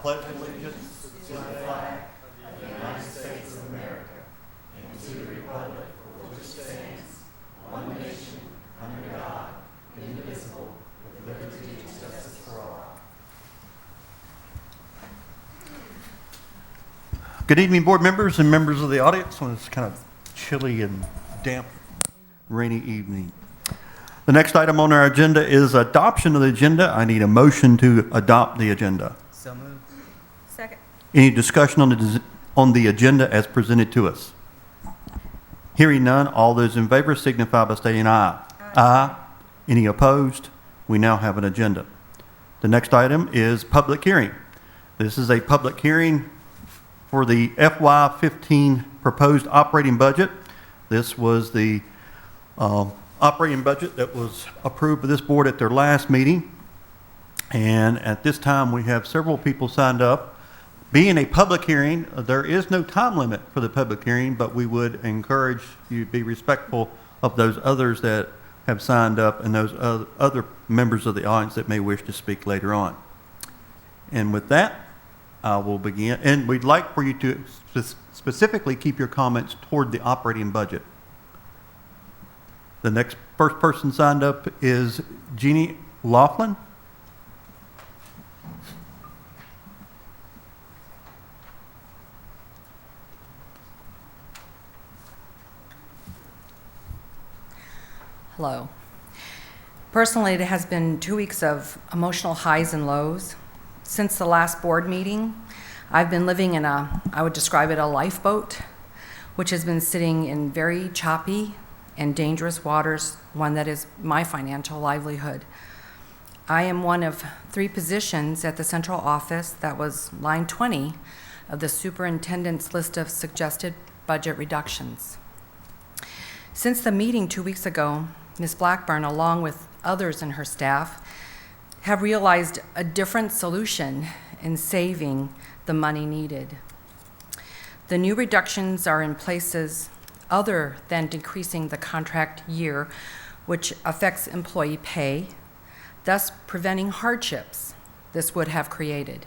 pledge allegiance to the flag of the United States of America and to the republic for which it stands, one nation, under God, indivisible, with liberty and justice for all. Good evening, board members and members of the audience on this kind of chilly and damp, rainy evening. The next item on our agenda is adoption of the agenda. I need a motion to adopt the agenda. So moved. Second. Any discussion on the agenda as presented to us? Hearing none, all those in favor signify by stating aye. Aye. Any opposed? We now have an agenda. The next item is public hearing. This is a public hearing for the FY15 proposed operating budget. This was the operating budget that was approved by this board at their last meeting. And at this time, we have several people signed up. Being a public hearing, there is no time limit for the public hearing, but we would encourage you to be respectful of those others that have signed up and those other members of the audience that may wish to speak later on. And with that, I will begin. And we'd like for you to specifically keep your comments toward the operating budget. The next first person signed up is Jeannie Laughlin. Hello. Personally, it has been 2 weeks of emotional highs and lows. Since the last board meeting, I've been living in I would describe it a lifeboat, which has been sitting in very choppy and dangerous waters, one that is my financial livelihood. I am one of 3 positions at the central office that was line 20 of the superintendent's list of suggested budget reductions. Since the meeting 2 weeks ago, Ms. Blackburn, along with others in her staff, have realized a different solution in saving the money needed. The new reductions are in places other than decreasing the contract year, which affects employee pay, thus preventing hardships this would have created.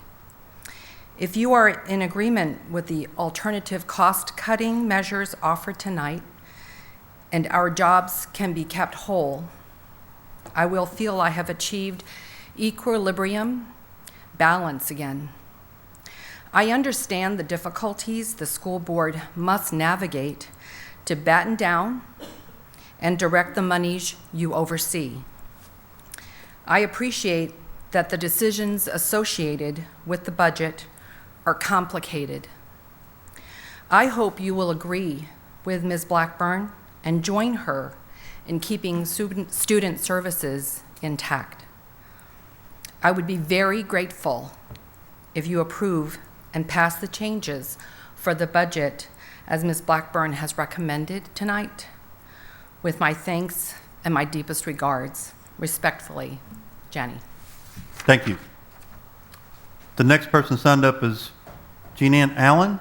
If you are in agreement with the alternative cost-cutting measures offered tonight, and our jobs can be kept whole, I will feel I have achieved equilibrium, balance again. I understand the difficulties the school board must navigate to batten down and direct the monies you oversee. I appreciate that the decisions associated with the budget are complicated. I hope you will agree with Ms. Blackburn and join her in keeping student services intact. I would be very grateful if you approve and pass the changes for the budget as Ms. Blackburn has recommended tonight. With my thanks and my deepest regards, respectfully, Jenny. Thank you. The next person signed up is Jean Ann Allen.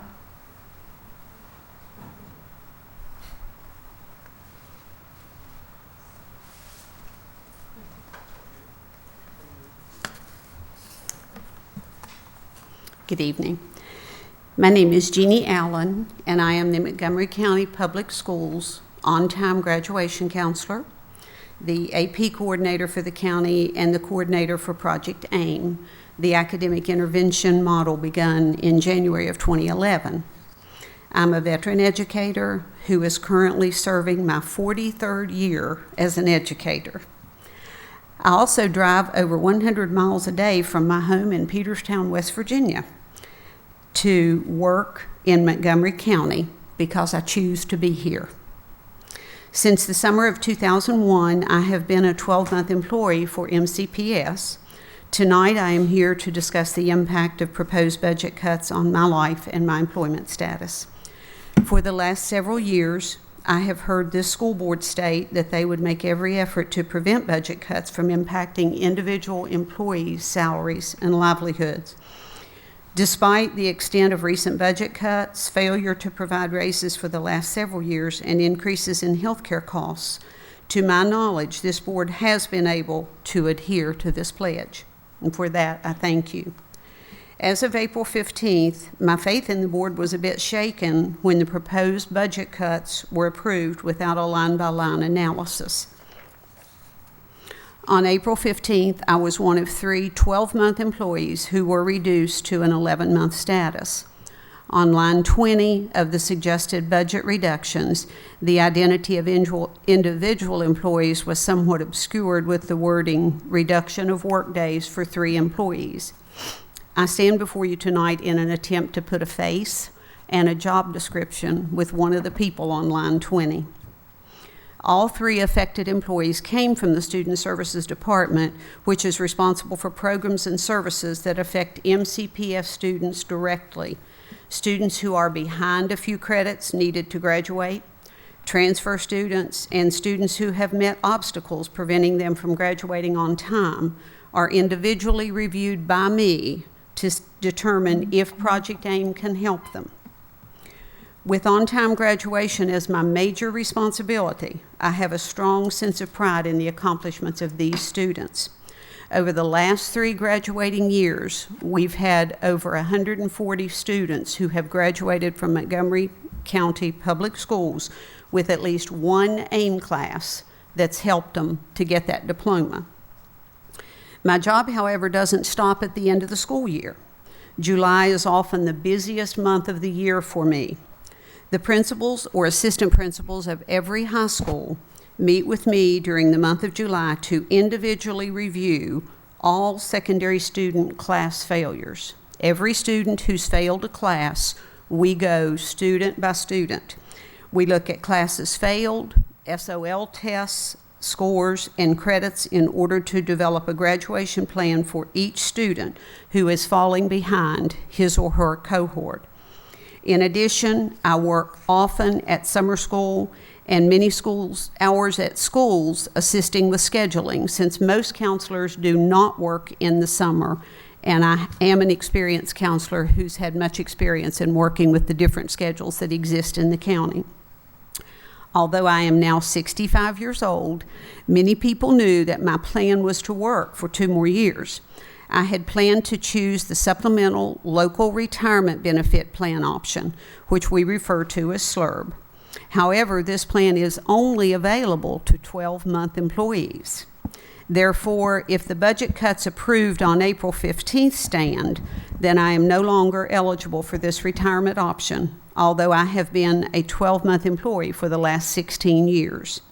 Good evening. My name is Jeannie Allen, and I am the Montgomery County Public Schools on-time graduation counselor, the AP coordinator for the county, and the coordinator for Project AIM, the academic intervention model begun in January of 2011. I'm a veteran educator who is currently serving my 43rd year as an educator. I also drive over 100 miles a day from my home in Peterstown, West Virginia, to work in Montgomery County because I choose to be here. Since the summer of 2001, I have been a 12-month employee for MCPS. Tonight, I am here to discuss the impact of proposed budget cuts on my life and my employment status. For the last several years, I have heard this school board state that they would make every effort to prevent budget cuts from impacting individual employees' salaries and livelihoods. Despite the extent of recent budget cuts, failure to provide raises for the last several years, and increases in healthcare costs, to my knowledge, this board has been able to adhere to this pledge. And for that, I thank you. As of April 15th, my faith in the board was a bit shaken when the proposed budget cuts were approved without a line-by-line analysis. On April 15th, I was one of 3 12-month employees who were reduced to an 11-month status. On line 20 of the suggested budget reductions, the identity of individual employees was somewhat obscured with the wording, reduction of workdays for 3 employees. I stand before you tonight in an attempt to put a face and a job description with one of the people on line 20. All 3 affected employees came from the Student Services Department, which is responsible for programs and services that affect MCPF students directly. Students who are behind a few credits needed to graduate, transfer students, and students who have met obstacles preventing them from graduating on time are individually reviewed by me to determine if Project AIM can help them. With on-time graduation as my major responsibility, I have a strong sense of pride in the accomplishments of these students. Over the last 3 graduating years, we've had over 140 students who have graduated from Montgomery County Public Schools with at least one AIM class that's helped them to get that diploma. My job, however, doesn't stop at the end of the school year. July is often the busiest month of the year for me. The principals or assistant principals of every high school meet with me during the month of July to individually review all secondary student class failures. Every student who's failed a class, we go student by student. We look at classes failed, SOL tests, scores, and credits in order to develop a graduation plan for each student who is falling behind his or her cohort. In addition, I work often at summer school and many hours at schools assisting with scheduling, since most counselors do not work in the summer, and I am an experienced counselor who's had much experience in working with the different schedules that exist in the county. Although I am now 65 years old, many people knew that my plan was to work for 2 more years. I had planned to choose the supplemental local retirement benefit plan option, which we refer to as SLRB. However, this plan is only available to 12-month employees. Therefore, if the budget cuts approved on April 15th stand, then I am no longer eligible for this retirement option, although I have been a 12-month employee for the last 16 years.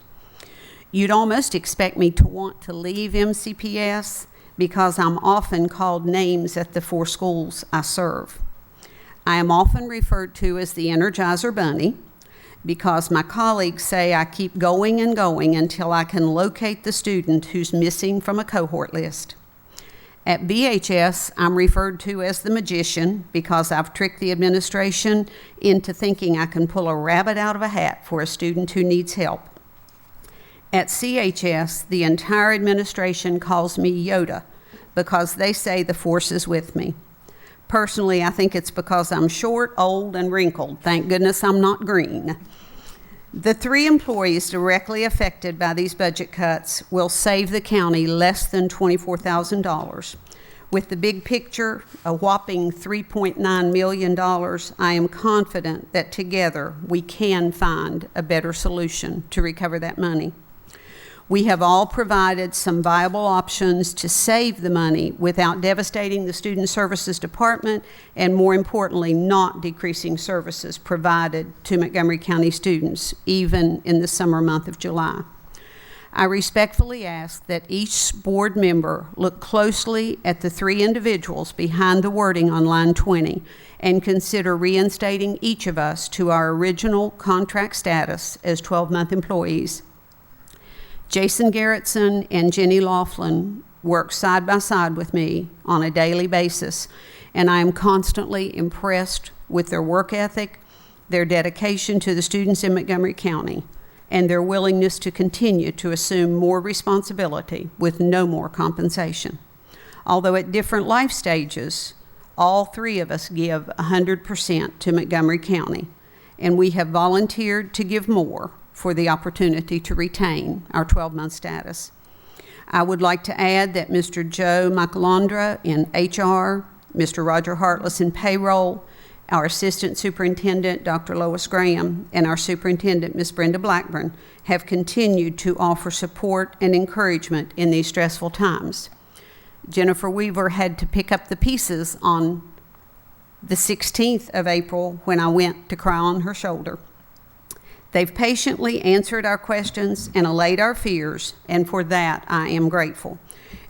You'd almost expect me to want to leave MCPS because I'm often called names at the 4 schools I serve. I am often referred to as the Energizer Bunny because my colleagues say I keep going and going until I can locate the student who's missing from a cohort list. At BHS, I'm referred to as the magician because I've tricked the administration into thinking I can pull a rabbit out of a hat for a student who needs help. At CHS, the entire administration calls me Yoda because they say the force is with me. Personally, I think it's because I'm short, old, and wrinkled. Thank goodness I'm not green. The 3 employees directly affected by these budget cuts will save the county less than $24,000. With the big picture, a whopping $3.9 million, I am confident that together we can find a better solution to recover that money. We have all provided some viable options to save the money without devastating the Student Services Department and, more importantly, not decreasing services provided to Montgomery County students, even in the summer month of July. I respectfully ask that each board member look closely at the 3 individuals behind the wording on line 20 and consider reinstating each of us to our original contract status as 12-month employees. Jason Garrettson and Jenny Laughlin work side by side with me on a daily basis, and I am constantly impressed with their work ethic, their dedication to the students in Montgomery County, and their willingness to continue to assume more responsibility with no more compensation. Although at different life stages, all 3 of us give 100% to Montgomery County, and we have volunteered to give more for the opportunity to retain our 12-month status. I would like to add that Mr. Joe Michaelandra in HR, Mr. Roger Hartless in payroll, our Assistant Superintendent, Dr. Lois Graham, and our Superintendent, Ms. Brenda Blackburn, have continued to offer support and encouragement in these stressful times. Jennifer Weaver had to pick up the pieces on the 16th of April when I went to cry on her shoulder. They've patiently answered our questions and allayed our fears, and for that I am grateful.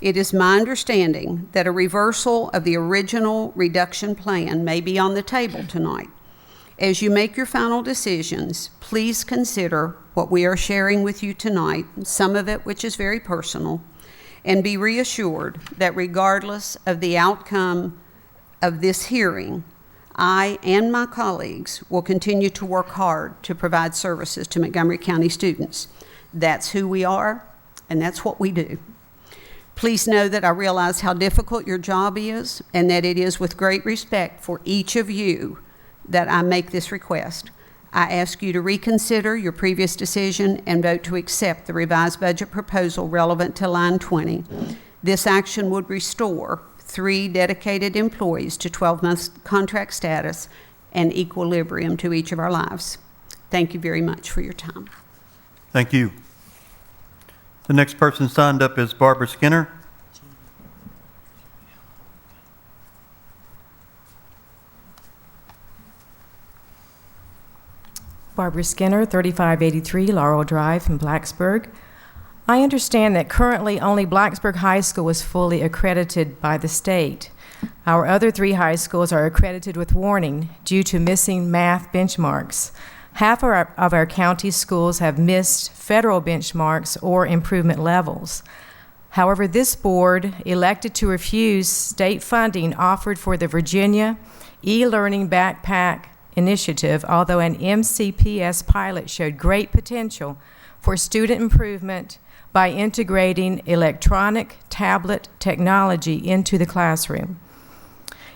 It is my understanding that a reversal of the original reduction plan may be on the table tonight. As you make your final decisions, please consider what we are sharing with you tonight, some of it which is very personal, and be reassured that regardless of the outcome of this hearing, I and my colleagues will continue to work hard to provide services to Montgomery County students. That's who we are, and that's what we do. Please know that I realize how difficult your job is, and that it is with great respect for each of you that I make this request. I ask you to reconsider your previous decision and vote to accept the revised budget proposal relevant to line 20. This action would restore 3 dedicated employees to 12 months contract status and equilibrium to each of our lives. Thank you very much for your time. Thank you. The next person signed up is Barbara Skinner. Barbara Skinner, 3583 Laurel Drive in Blacksburg. I understand that currently only Blacksburg High School is fully accredited by the state. Our other 3 high schools are accredited with warning due to missing math benchmarks. Half of our county schools have missed federal benchmarks or improvement levels. However, this board elected to refuse state funding offered for the Virginia e-learning backpack initiative, although an MCPS pilot showed great potential for student improvement by integrating electronic tablet technology into the classroom.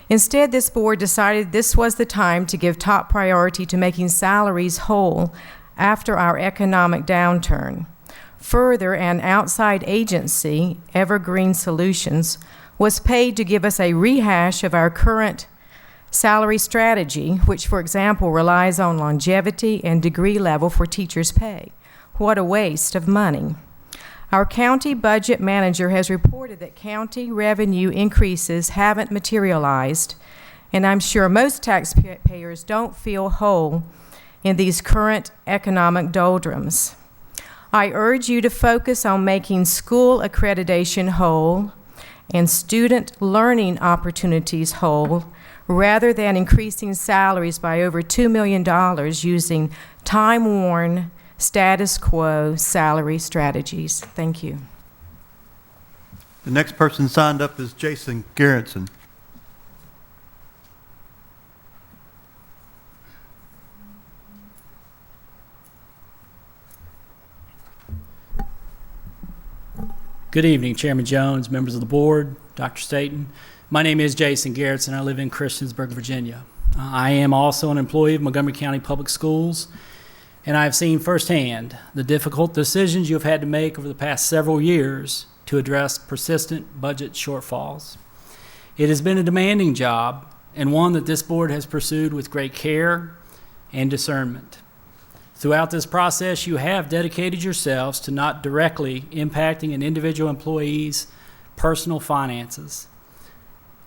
Instead, this board decided this was the time to give top priority to making salaries whole after our economic downturn. Further, an outside agency, Evergreen Solutions, was paid to give us a rehash of our current salary strategy, which, for example, relies on longevity and degree level for teachers' pay. What a waste of money. Our county budget manager has reported that county revenue increases haven't materialized, and I'm sure most taxpayers don't feel whole in these current economic doldrums. I urge you to focus on making school accreditation whole and student learning opportunities whole, rather than increasing salaries by over $2 million using time-worn status quo salary strategies. Thank you. The next person signed up is Jason Garrettson. Good evening, Chairman Jones, members of the board, Dr. Staten. My name is Jason Garrettson. I live in Christiansburg, Virginia. I am also an employee of Montgomery County Public Schools, and I have seen firsthand the difficult decisions you have had to make over the past several years to address persistent budget shortfalls. It has been a demanding job, and one that this board has pursued with great care and discernment. Throughout this process, you have dedicated yourselves to not directly impacting an individual employee's personal finances.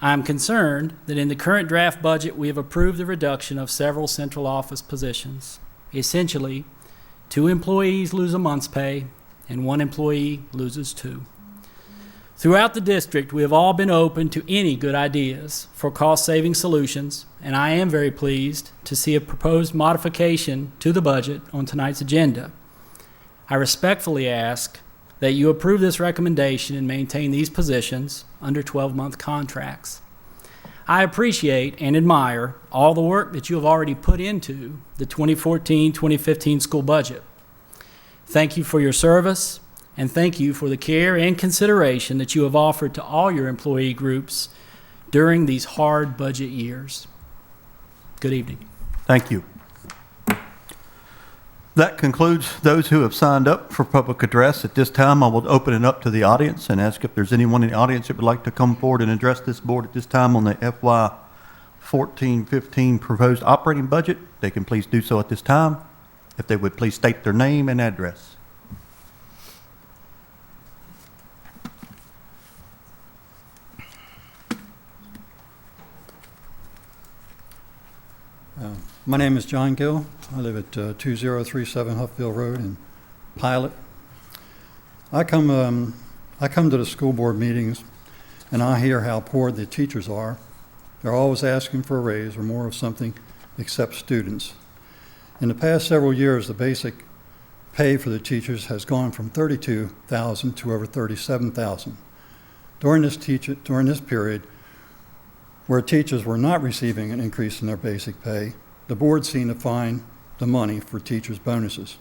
I am concerned that in the current draft budget, we have approved the reduction of several central office positions. Essentially, 2 employees lose a month's pay, and 1 employee loses 2. Throughout the district, we have all been open to any good ideas for cost-saving solutions, and I am very pleased to see a proposed modification to the budget on tonight's agenda. I respectfully ask that you approve this recommendation and maintain these positions under 12-month contracts. I appreciate and admire all the work that you have already put into the 2014-2015 school budget. Thank you for your service, and thank you for the care and consideration that you have offered to all your employee groups during these hard budget years. Good evening. Thank you. That concludes those who have signed up for public address. At this time, I will open it up to the audience and ask if there's anyone in the audience that would like to come forward and address this board at this time on the FY 14-15 proposed operating budget. They can please do so at this time. If they would please state their name and address. My name is John Gill. I live at 2037 Huffville Road in Pilot. I come to the school board meetings and I hear how poor the teachers are. They're always asking for a raise or more of something except students. In the past several years, the basic pay for the teachers has gone from $32,000 to over $37,000. During this period, where teachers were not receiving an increase in their basic pay, the board seemed to find the money for teachers' bonuses.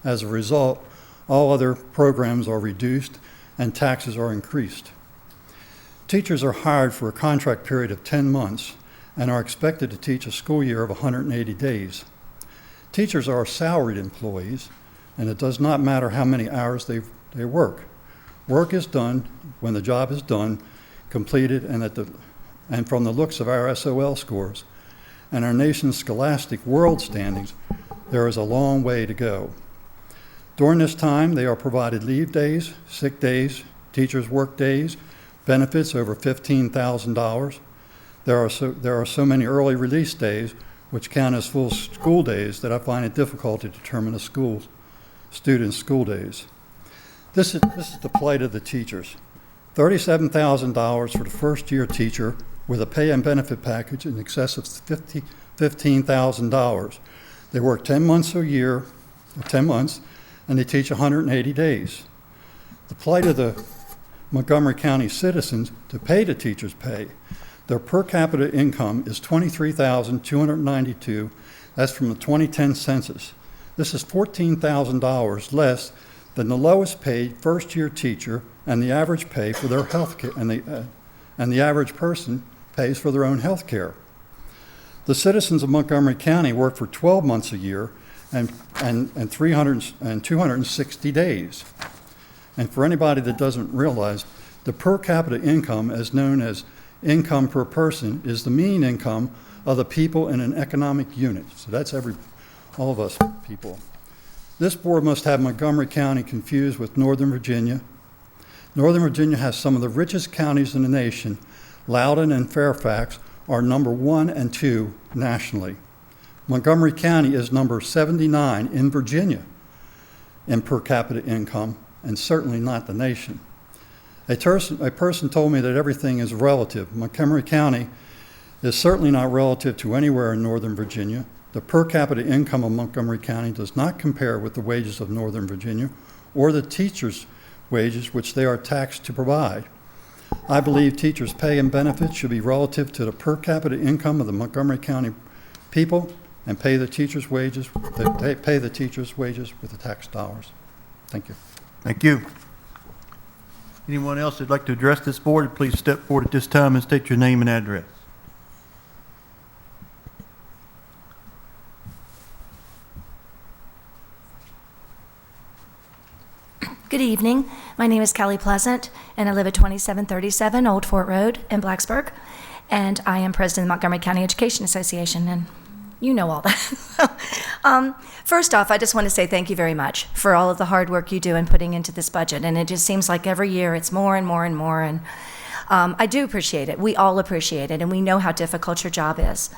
As a result, all other programs are reduced and taxes are increased. Teachers are hired for a contract period of 10 months and are expected to teach a school year of 180 days. Teachers are salaried employees, and it does not matter how many hours they work. Work is done when the job is done, completed, and from the looks of our SOL scores and our nation's scholastic world standings, there is a long way to go. During this time, they are provided leave days, sick days, teachers' work days, benefits over $15,000. There are so many early release days, which count as full school days, that I find it difficult to determine a student's school days. This is the plight of the teachers. $37,000 for the first-year teacher with a pay and benefit package in excess of $15,000. They work 10 months a year, 10 months, and they teach 180 days. The plight of the Montgomery County citizens to pay the teachers' pay. Their per capita income is $23,292. That's from the 2010 census. This is $14,000 less than the lowest paid first-year teacher and the average pay for their health care, and the average person pays for their own health care. The citizens of Montgomery County work for 12 months a year and 260 days. And for anybody that doesn't realize, the per capita income, as known as income per person, is the mean income of the people in an economic unit. So that's all of us people. This board must have Montgomery County confused with Northern Virginia. Northern Virginia has some of the richest counties in the nation. Loudoun and Fairfax are number 1 and 2 nationally. Montgomery County is number 79 in Virginia in per capita income, and certainly not the nation. A person told me that everything is relative. Montgomery County is certainly not relative to anywhere in Northern Virginia. The per capita income of Montgomery County does not compare with the wages of Northern Virginia or the teachers' wages, which they are taxed to provide. I believe teachers' pay and benefits should be relative to the per capita income of the Montgomery County people, and pay the teachers' wages with the tax dollars. Thank you. Thank you. Anyone else that'd like to address this board, please step forward at this time and state your name and address. Good evening. My name is Kelly Pleasant, and I live at 2737 Old Fort Road in Blacksburg, and I am president of the Montgomery County Education Association, and you know all that. First off, I just want to say thank you very much for all of the hard work you do in putting into this budget, and it just seems like every year it's more and more and more, and I do appreciate it. We all appreciate it, and we know how difficult your job is.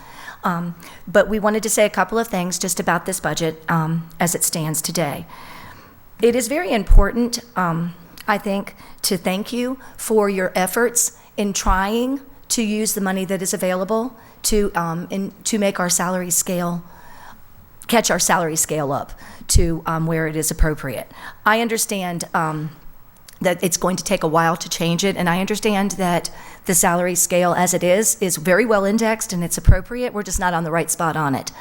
But we wanted to say a couple of things just about this budget as it stands today. It is very important, I think, to thank you for your efforts in trying to use the money that is available to make our salary scale, catch our salary scale up to where it is appropriate. I understand that it's going to take a while to change it, and I understand that the salary scale as it is very well indexed and it's appropriate. We're just not on the right spot on it.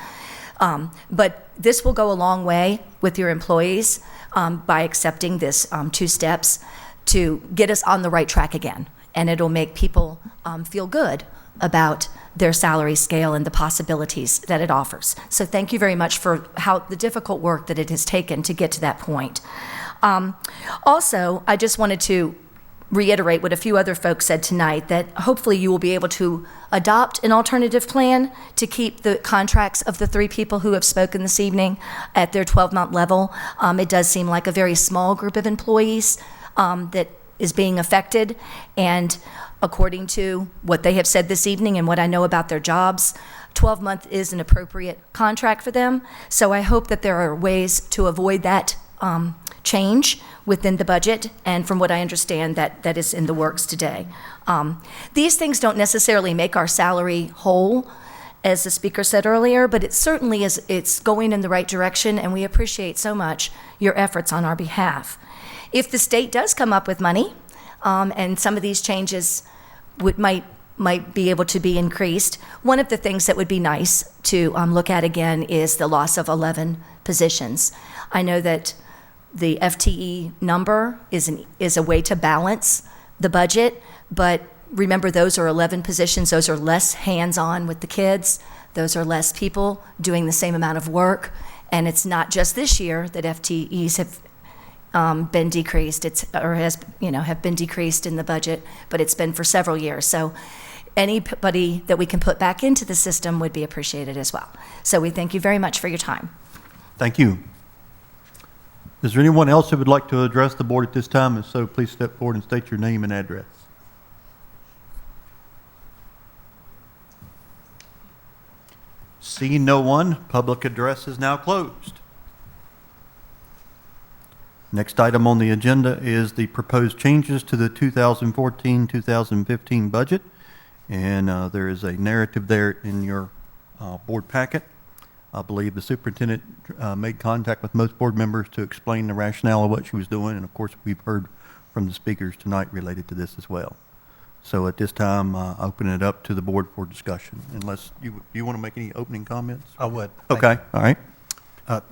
But this will go a long way with your employees by accepting this 2 steps to get us on the right track again. And it'll make people feel good about their salary scale and the possibilities that it offers. So thank you very much for the difficult work that it has taken to get to that point. Also, I just wanted to reiterate what a few other folks said tonight, that hopefully you will be able to adopt an alternative plan to keep the contracts of the 3 people who have spoken this evening at their 12-month level. It does seem like a very small group of employees that is being affected, and according to what they have said this evening and what I know about their jobs, 12-month is an appropriate contract for them. So I hope that there are ways to avoid that change within the budget, and from what I understand, that is in the works today. These things don't necessarily make our salary whole, as the speaker said earlier, but it certainly is. It's going in the right direction, and we appreciate so much your efforts on our behalf. If the state does come up with money, and some of these changes might be able to be increased, one of the things that would be nice to look at again is the loss of 11 positions. I know that the FTE number is a way to balance the budget, but remember, those are 11 positions. Those are less hands-on with the kids. Those are less people doing the same amount of work. And it's not just this year that FTEs have been decreased. Have been decreased in the budget, but it's been for several years. So anybody that we can put back into the system would be appreciated as well. So we thank you very much for your time. Thank you. Is there anyone else who would like to address the board at this time? If so, please step forward and state your name and address. Seeing no one, public address is now closed. Next item on the agenda is the proposed changes to the 2014-2015 budget. And there is a narrative there in your board packet. I believe the superintendent made contact with most board members to explain the rationale of what she was doing. And of course, we've heard from the speakers tonight related to this as well. So at this time, open it up to the board for discussion. Unless you want to make any opening comments? I would. Okay, all right.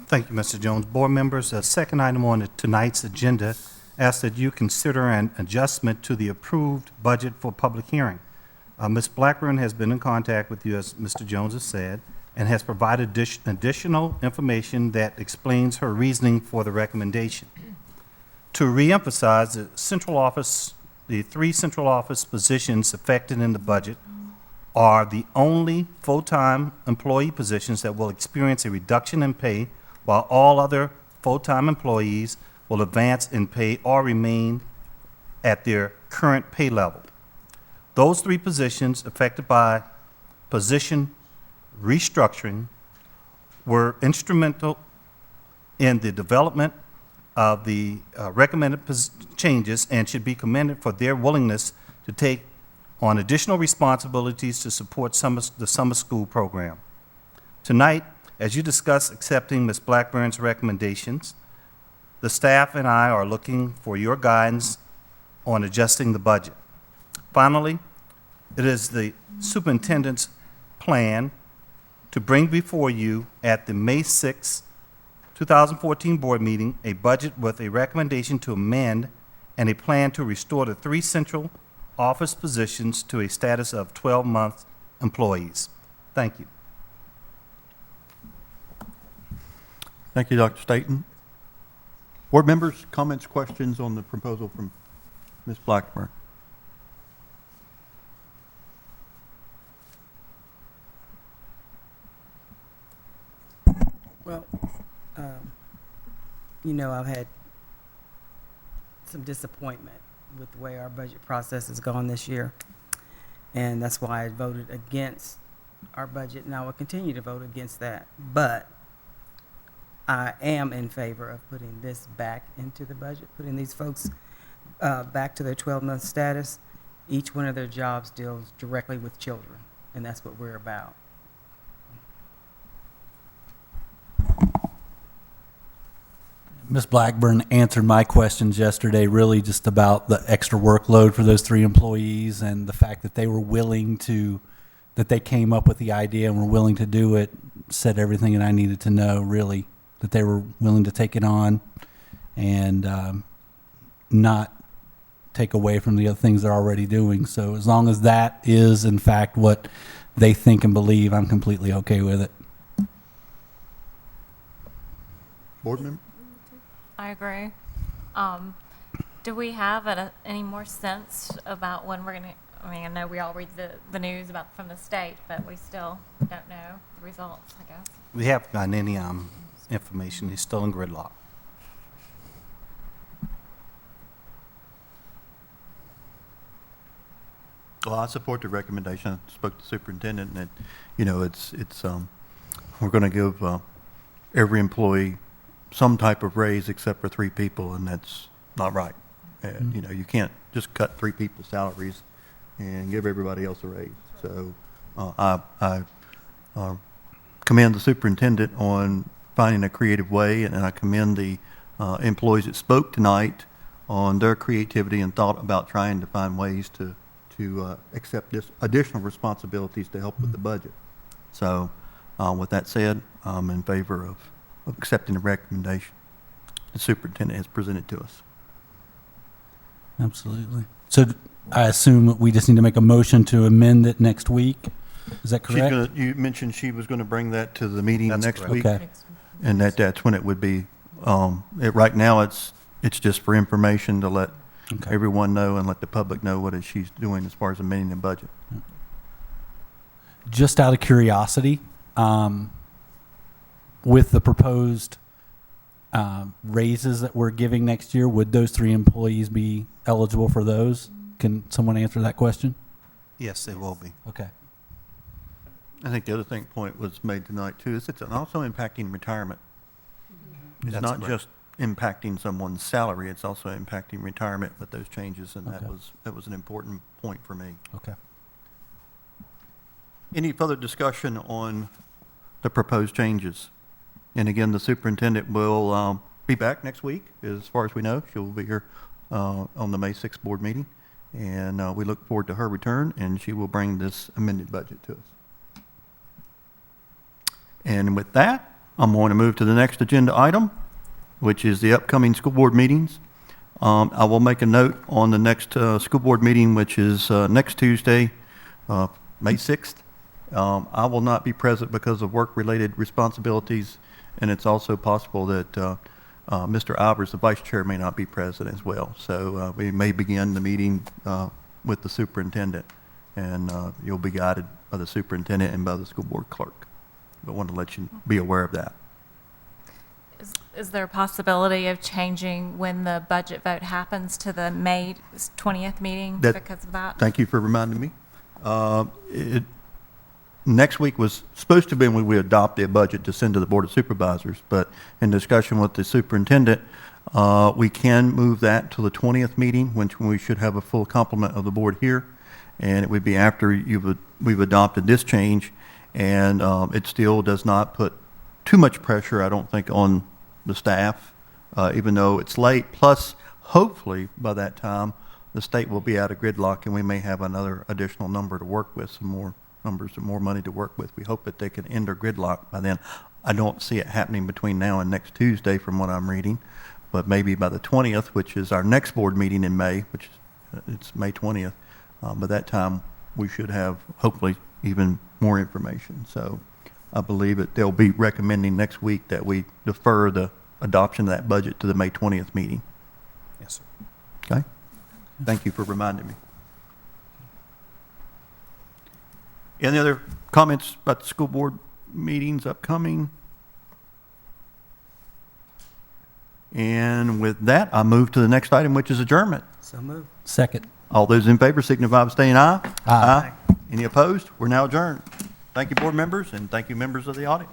Thank you, Mr. Jones. Board members, the second item on tonight's agenda asks that you consider an adjustment to the approved budget for public hearing. Ms. Blackburn has been in contact with you, as Mr. Jones has said, and has provided additional information that explains her reasoning for the recommendation. To reemphasize, the 3 central office positions affected in the budget are the only full-time employee positions that will experience a reduction in pay, while all other full-time employees will advance in pay or remain at their current pay level. Those 3 positions affected by position restructuring were instrumental in the development of the recommended changes and should be commended for their willingness to take on additional responsibilities to support the summer school program. Tonight, as you discuss accepting Ms. Blackburn's recommendations, the staff and I are looking for your guidance on adjusting the budget. Finally, it is the superintendent's plan to bring before you at the May 6, 2014 board meeting a budget with a recommendation to amend and a plan to restore the 3 central office positions to a status of 12-month employees. Thank you. Thank you, Dr. Staton. Board members, comments, questions on the proposal from Ms. Blackburn? Well, I've had some disappointment with the way our budget process has gone this year, and that's why I voted against our budget, and I will continue to vote against that. But I am in favor of putting this back into the budget, putting these folks back to their 12-month status. Each one of their jobs deals directly with children, and that's what we're about. Ms. Blackburn answered my questions yesterday, really just about the extra workload for those 3 employees and the fact that they were willing to, that they came up with the idea and were willing to do it, said everything that I needed to know, really, that they were willing to take it on and not take away from the other things they're already doing. So as long as that is in fact what they think and believe, I'm completely okay with it. Board member? I agree. Do we have any more sense about when we're going to, I mean, I know we all read the news from the state, but we still don't know the results, I guess. We haven't gotten any information. He's still in gridlock. Well, I support the recommendation. I spoke to the superintendent, and we're going to give every employee some type of raise except for 3 people, and that's not right. You can't just cut 3 people's salaries and give everybody else a raise. So I commend the superintendent on finding a creative way, and I commend the employees that spoke tonight on their creativity and thought about trying to find ways to accept this additional responsibilities to help with the budget. So with that said, I'm in favor of accepting the recommendation the superintendent has presented to us. Absolutely. So I assume we just need to make a motion to amend it next week. Is that correct? You mentioned she was going to bring that to the meeting That's next correct. week. Okay. And that's when it would be. Right now, it's just for information to let Okay. everyone know and let the public know what she's doing as far as amending the budget. Just out of curiosity, with the proposed raises that we're giving next year, would those 3 employees be eligible for those? Can someone answer that question? Yes, they will be. Okay. I think the other point was made tonight too, is it's also impacting retirement. It's That's not correct. just impacting someone's salary, it's also impacting retirement with those changes, and Okay. that was an important point for me. Okay. Any further discussion on the proposed changes? And again, the superintendent will be back next week, as far as we know. She'll be here on the May 6th board meeting, and we look forward to her return, and she will bring this amended budget to us. And with that, I'm going to move to the next agenda item, which is the upcoming school board meetings. I will make a note on the next school board meeting, which is next Tuesday, May 6th. I will not be present because of work-related responsibilities, and it's also possible that Mr. Albers, the vice chair, may not be present as well. So we may begin the meeting with the superintendent, and you'll be guided by the superintendent and by the school board clerk. But I want to let you be aware of that. Is there a possibility of changing when the budget vote happens to the May 20th meeting because of that? Thank you for reminding me. Next week was supposed to be when we adopt the budget to send to the Board of Supervisors, but in discussion with the superintendent, we can move that to the 20th meeting, when we should have a full complement of the board here, and it would be after we've adopted this change, and it still does not put too much pressure, I don't think, on the staff, even though it's late. Plus, hopefully, by that time, the state will be out of gridlock, and we may have another additional number to work with, some more numbers and more money to work with. We hope that they can end their gridlock by then. I don't see it happening between now and next Tuesday from what I'm reading, but maybe by the 20th, which is our next board meeting in May, which it's May 20th. By that time, we should have hopefully even more information. So I believe that they'll be recommending next week that we defer the adoption of that budget to the May 20th meeting. Yes, sir. Okay? Thank you for reminding me. Any other comments about the school board meetings upcoming? And with that, I move to the next item, which is adjournment. So moved. Second. All those in favor signify by saying aye. Aye. Any opposed? We're now adjourned. Thank you, board members, and thank you, members of the audience.